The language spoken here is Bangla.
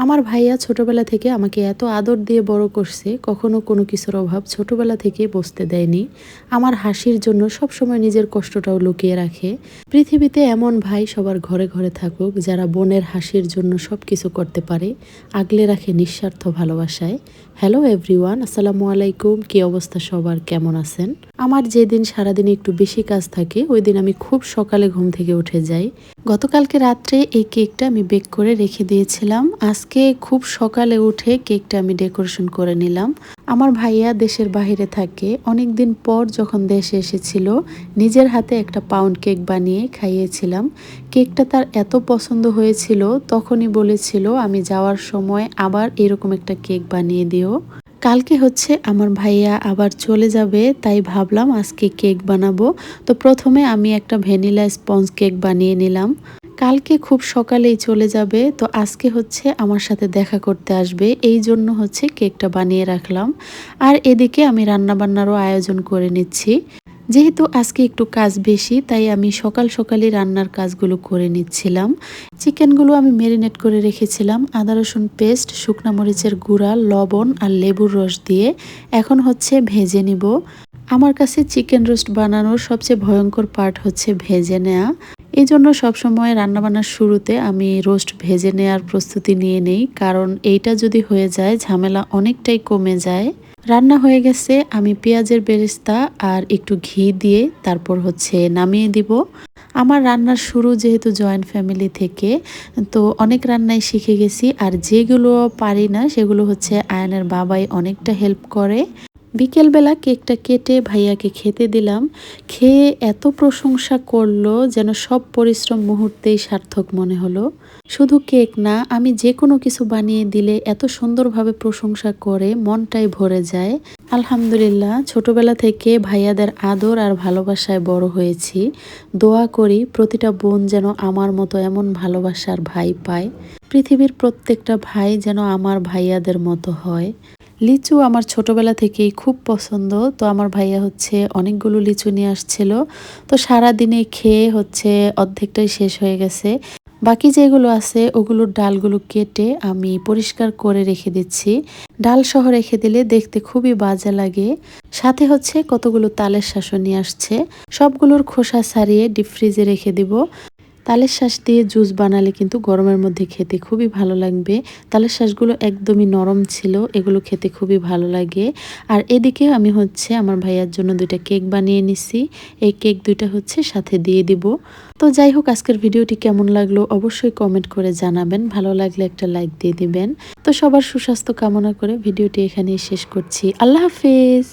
আমার ভাইয়া ছোটবেলা থেকে আমাকে এত আদর দিয়ে বড় করছে, কখনো কোনো কিছুর অভাব ছোটবেলা থেকে বুঝতে দেয়নি। আমার হাসির জন্য সবসময় নিজের কষ্টটাও লুকিয়ে রাখে। পৃথিবীতে এমন ভাই সবার ঘরে ঘরে থাকুক, যারা বোনের হাসির জন্য সব কিছু করতে পারে, আগলে রাখে নিঃস্বার্থ ভালোবাসায়। হ্যালো এভরিওয়ান, আসসালামু আলাইকুম। কি অবস্থা সবার, কেমন আছেন? আমার যেদিন সারাদিনে একটু বেশি কাজ থাকে, ওই দিন আমি খুব সকালে ঘুম থেকে উঠে যাই। গতকালকে রাত্রে এই কেকটা আমি বেক করে রেখে দিয়েছিলাম। আজকে খুব সকালে উঠে কেকটা আমি ডেকোরেশন করে নিলাম। আমার ভাইয়া দেশের বাইরে থাকে, অনেক দিন পর যখন দেশে এসেছিল, নিজের হাতে একটা পাউন্ড কেক বানিয়ে খাইয়েছিলাম। কেকটা তার এত পছন্দ হয়েছিল, তখনই বলেছিল আমি যাওয়ার সময় আবার এরকম একটা কেক বানিয়ে দিও। কালকে হচ্ছে আমার ভাইয়া আবার চলে যাবে, তাই ভাবলাম আজকে কেক বানাবো। তো প্রথমে আমি একটা ভ্যানিলা স্পঞ্জ কেক বানিয়ে নিলাম। কালকে খুব সকালেই চলে যাবে, তো আজকে হচ্ছে আমার সাথে দেখা করতে আসবে, এই জন্য হচ্ছে কেকটা বানিয়ে রাখলাম। আর এদিকে আমি রান্নাবান্নারও আয়োজন করে নিচ্ছি। যেহেতু আজকে একটু কাজ বেশি, তাই আমি সকাল সকালই রান্নার কাজগুলো করে নিচ্ছিলাম। চিকেনগুলো আমি ম্যারিনেট করে রেখেছিলাম আদা রসুন পেস্ট, শুকনা মরিচের গুঁড়া, লবণ আর লেবুর রস দিয়ে। এখন হচ্ছে ভেজে নিব। আমার কাছে চিকেন রোস্ট বানানোর সবচেয়ে ভয়ঙ্কর পার্ট হচ্ছে ভেজে নেওয়া। এই জন্য সবসময় রান্নাবান্নার শুরুতে আমি রোস্ট ভেজে নেওয়ার প্রস্তুতি নিয়ে নেই, কারণ এইটা যদি হয়ে যায় ঝামেলা অনেকটাই কমে যায়। রান্না হয়ে গেছে, আমি পেঁয়াজের বেরেস্তা আর একটু ঘি দিয়ে তারপর হচ্ছে নামিয়ে দিব। আমার রান্নার শুরু যেহেতু জয়েন্ট ফ্যামিলি থেকে, তো অনেক রান্নাই শিখে গেছি। আর যেগুলো পারি না সেগুলো হচ্ছে আয়ানের বাবাই অনেকটা হেল্প করে। বিকেলবেলা কেকটা কেটে ভাইয়াকে খেতে দিলাম। খেয়ে এত প্রশংসা করলো, যেন সব পরিশ্রম মুহূর্তেই সার্থক মনে হলো। শুধু কেক না, আমি যে কোনো কিছু বানিয়ে দিলে এত সুন্দরভাবে প্রশংসা করে মনটাই ভরে যায়। আলহামদুলিল্লাহ, ছোটবেলা থেকে ভাইয়াদের আদর আর ভালোবাসায় বড় হয়েছি। দোয়া করি প্রতিটা বোন যেন আমার মতো এমন ভালোবাসার ভাই পায়। পৃথিবীর প্রত্যেকটা ভাই যেন আমার ভাইয়াদের মতো হয়। লিচু আমার ছোটবেলা থেকেই খুব পছন্দ, তো আমার ভাইয়া হচ্ছে অনেকগুলো লিচু নিয়ে আসছিল। তো সারা দিনে খেয়ে হচ্ছে অর্ধেকটাই শেষ হয়ে গেছে। বাকি যেগুলো আছে ওগুলোর ডালগুলো কেটে আমি পরিষ্কার করে রেখে দিচ্ছি। ডাল সহ রেখে দিলে দেখতে খুবই বাজে লাগে। সাথে হচ্ছে কতগুলো তালের শাঁসও নিয়ে আসছে, সবগুলোর খোসা ছাড়িয়ে ডিপ ফ্রিজে রেখে দিব। তালের শাঁস দিয়ে জুস বানালে কিন্তু গরমের মধ্যে খেতে খুবই ভালো লাগবে। তালের শাঁসগুলো একদমই নরম ছিল, এগুলো খেতে খুবই ভালো লাগে। আর এদিকে আমি হচ্ছে আমার ভাইয়ার জন্য 2টা কেক বানিয়ে নিছি। এই কেক 2টা হচ্ছে সাথে দিয়ে দিব। তো যাই হোক, আজকের ভিডিওটি কেমন লাগলো অবশ্যই কমেন্ট করে জানাবেন। ভালো লাগলে একটা লাইক দিয়ে দিবেন। তো সবার সুস্বাস্থ্য কামনা করে ভিডিওটি এখানেই শেষ করছি। আল্লাহ হাফেজ।